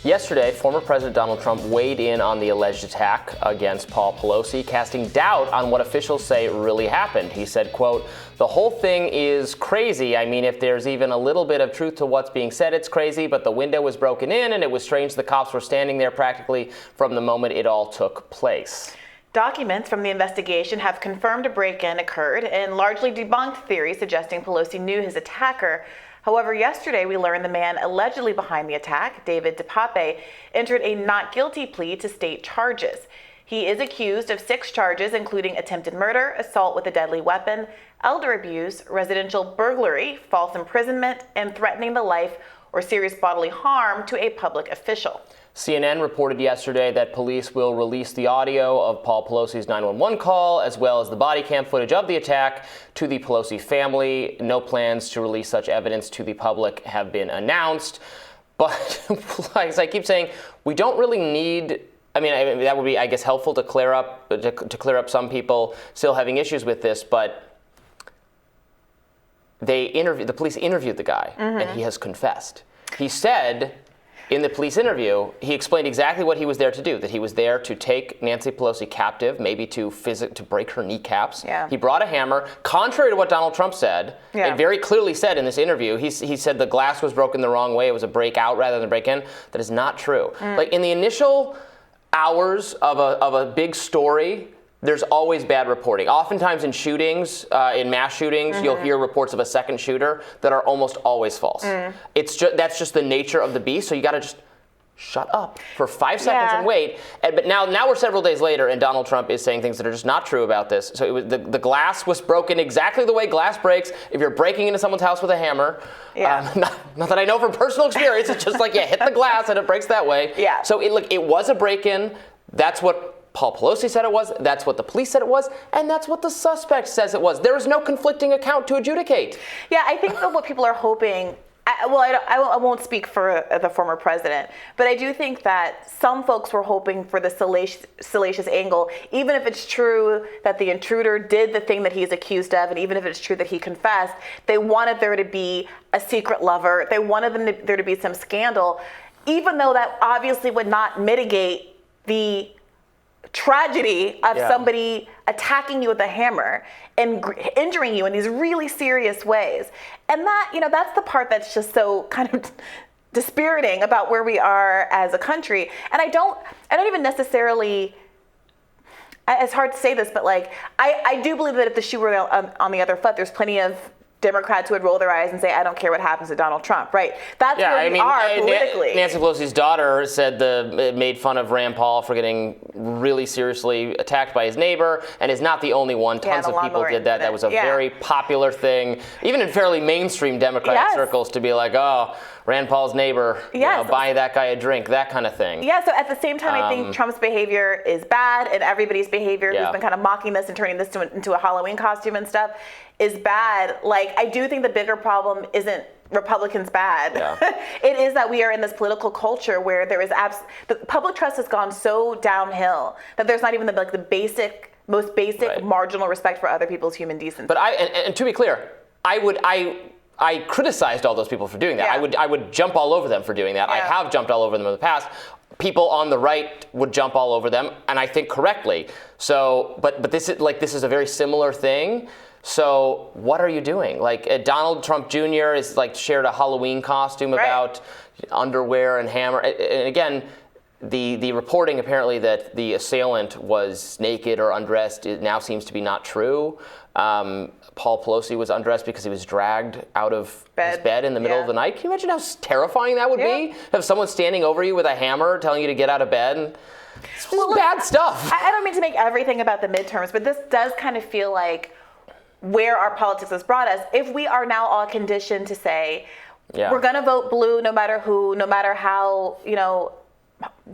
Yesterday, former President Donald Trump weighed in on the alleged attack against Paul Pelosi, casting doubt on what officials say really happened. He said, quote, "The whole thing is crazy. I mean, if there's even a little bit of truth to what's being said, it's crazy, but the window was broken in and it was strange the cops were standing there practically from the moment it all took place." Documents from the investigation have confirmed a break-in occurred and largely debunked theories suggesting Pelosi knew his attacker. However, yesterday we learned the man allegedly behind the attack, David DePape, entered a not guilty plea to state charges. He is accused of 6 charges, including attempted murder, assault with a deadly weapon, elder abuse, residential burglary, false imprisonment, and threatening the life or serious bodily harm to a public official. CNN reported yesterday that police will release the audio of Paul Pelosi's 911 call, as well as the body cam footage of the attack, to the Pelosi family. No plans to release such evidence to the public have been announced. But as I keep saying, we don't really need. I mean, that would be, I guess, helpful to clear up some people still having issues with this. But the police interviewed the guy, and he has confessed. He said, in the police interview, he explained exactly what he was there to do, that he was there to take Nancy Pelosi captive, maybe to break her kneecaps. Yeah. He brought a hammer, contrary to what Donald Trump said. Yeah. It very clearly said in this interview, he said the glass was broken the wrong way, it was a breakout rather than a break-in. That is not true. Like, in the initial hours of a big story, there's always bad reporting. Oftentimes in shootings, in mass shootings, you'll hear reports of a second shooter that are almost always false. That's just the nature of the beast. So you got to just shut up for 5 seconds and wait. But now we're several days later, and Donald Trump is saying things that are just not true about this. So it was the glass was broken exactly the way glass breaks if you're breaking into someone's house with a hammer. Yeah. Not that I know from personal experience. It's just like hit the glass and it breaks that way. Yeah. So it was a break-in. That's what Paul Pelosi said it was, that's what the police said it was, and that's what the suspect says it was. There is no conflicting account to adjudicate. Yeah, I think that what people are hoping, I won't speak for the former president, but I do think that some folks were hoping for the salacious angle, even if it's true that the intruder did the thing that he's accused of, and even if it's true that he confessed, they wanted there to be a secret lover, they wanted there to be some scandal, even though that obviously would not mitigate the tragedy of somebody attacking you with a hammer and injuring you in these really serious ways. And that's the part that's just so kind of dispiriting about where we are as a country. And I don't even necessarily, it's hard to say this, but I do believe that if the shoe were on the other foot, there's plenty of Democrats who would roll their eyes and say, I don't care what happens to Donald Trump, right? That's where we are politically. Nancy Pelosi's daughter said made fun of Rand Paul for getting really seriously attacked by his neighbor, and is not the only one. Tons of people did that. That was a very popular thing, even in fairly mainstream Democratic circles, to be like, oh, Rand Paul's neighbor, buying that guy a drink, that kind of thing. Yeah, so at the same time, I think Trump's behavior is bad, and everybody's behavior who's been kind of mocking this and turning this into a Halloween costume and stuff is bad. I do think the bigger problem isn't Republicans bad. Yeah. It is that we are in this political culture where there is the public trust has gone so downhill that there's not even the most basic marginal respect for other people's human decency. But and to be clear, I criticized all those people for doing that. Yeah. I would jump all over them for doing that. Yeah. I have jumped all over them in the past. People on the right would jump all over them, and I think correctly. So, but this is a very similar thing. So what are you doing? Donald Trump Jr. is shared a Halloween costume about underwear and hammer. And again, the reporting apparently that the assailant was naked or undressed now seems to be not true. Paul Pelosi was undressed because he was dragged out of his bed in the middle of the night. Can you imagine how terrifying that would be? Have someone standing over you with a hammer telling you to get out of bed? It's bad stuff. I don't mean to make everything about the midterms, but this does kind of feel like where our politics has brought us. If we are now all conditioned to say, we're going to vote blue no matter who, no matter how,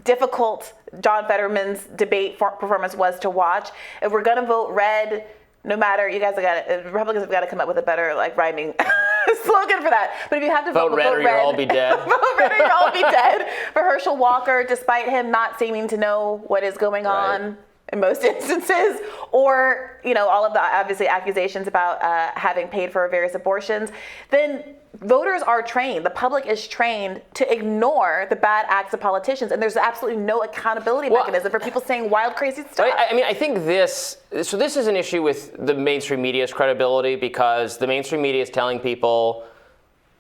difficult John Fetterman's debate performance was to watch, if we're going to vote red, no matter, Republicans have got to come up with a better rhyming slogan for that. But if you have to vote red or you'll all be dead. Vote red or you'll all be dead. For Herschel Walker, despite him not seeming to know what is going on in most instances, or all of the obviously accusations about having paid for various abortions, then voters are trained, the public is trained to ignore the bad acts of politicians, and there's absolutely no accountability mechanism for people saying wild, crazy stuff. I mean, I think this is an issue with the mainstream media's credibility, because the mainstream media is telling people,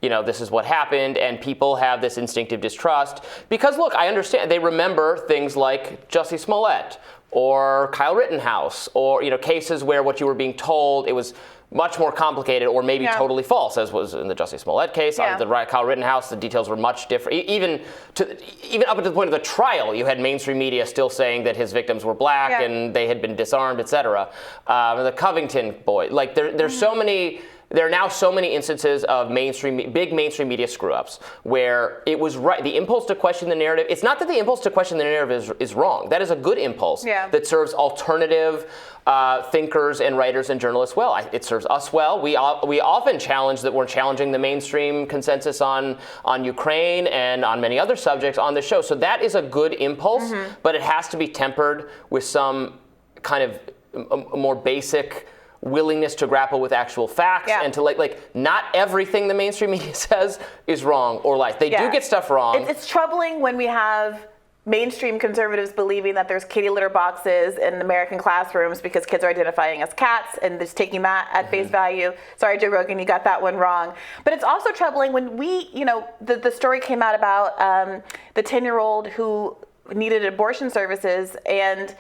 this is what happened, and people have this instinctive distrust. Because, look, I understand, they remember things like Jussie Smollett or Kyle Rittenhouse, or, cases where what you were being told, it was much more complicated or maybe totally false, as was in the Jussie Smollett case. On the Kyle Rittenhouse, the details were much different. Even up to the point of the trial, you had mainstream media still saying that his victims were black and they had been disarmed, etc. The Covington boy, there's so many. There are now so many instances of big mainstream media screw-ups where it was right. The impulse to question the narrative. It's not that the impulse to question the narrative is wrong. That is a good impulse that serves alternative thinkers and writers and journalists well. It serves us well. We often challenge that we're challenging the mainstream consensus on Ukraine and on many other subjects on the show. So that is a good impulse, but it has to be tempered with some kind of a more basic willingness to grapple with actual facts and to not everything the mainstream media says is wrong or lies. They do get stuff wrong. It's troubling when we have mainstream conservatives believing that there's kitty litter boxes in American classrooms because kids are identifying as cats and just taking that at face value. Sorry, Joe Rogan, you got that one wrong. But it's also troubling when the story came out about the 10-year-old who needed abortion services, and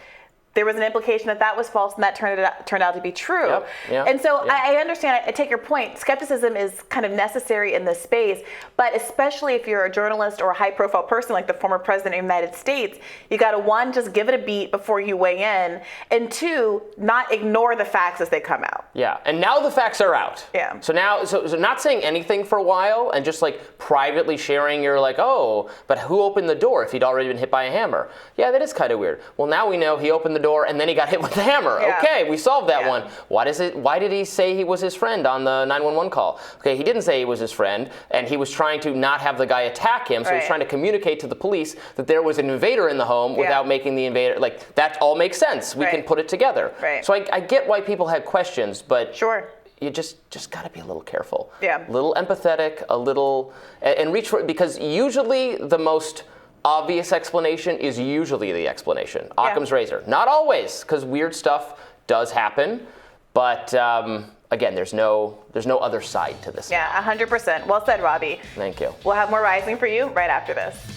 there was an implication that was false, and that turned out to be true. And so I understand, I take your point. Skepticism is kind of necessary in this space, but especially if you're a journalist or a high-profile person like the former president of the United States, you got to, one, just give it a beat before you weigh in, and two, not ignore the facts as they come out. Yeah, and now the facts are out. Yeah. So now, so not saying anything for a while and just privately sharing your but who opened the door if he'd already been hit by a hammer? Yeah, that is kind of weird. Well, now we know he opened the door and then he got hit with the hammer. Yeah. Okay, we solved that one. Why did he say he was his friend on the 911 call? Okay, he didn't say he was his friend, and he was trying to not have the guy attack him, so he was trying to communicate to the police that there was an invader in the home without making the invader, that all makes sense. We can put it together. So I get why people had questions, but you just got to be a little careful. A little empathetic, and reach for it, because usually the most obvious explanation is usually the explanation. Occam's razor. Not always, because weird stuff does happen, but again, there's no other side to this. 100%. Well said, Robby. Thank you. We'll have more Rising for you right after this.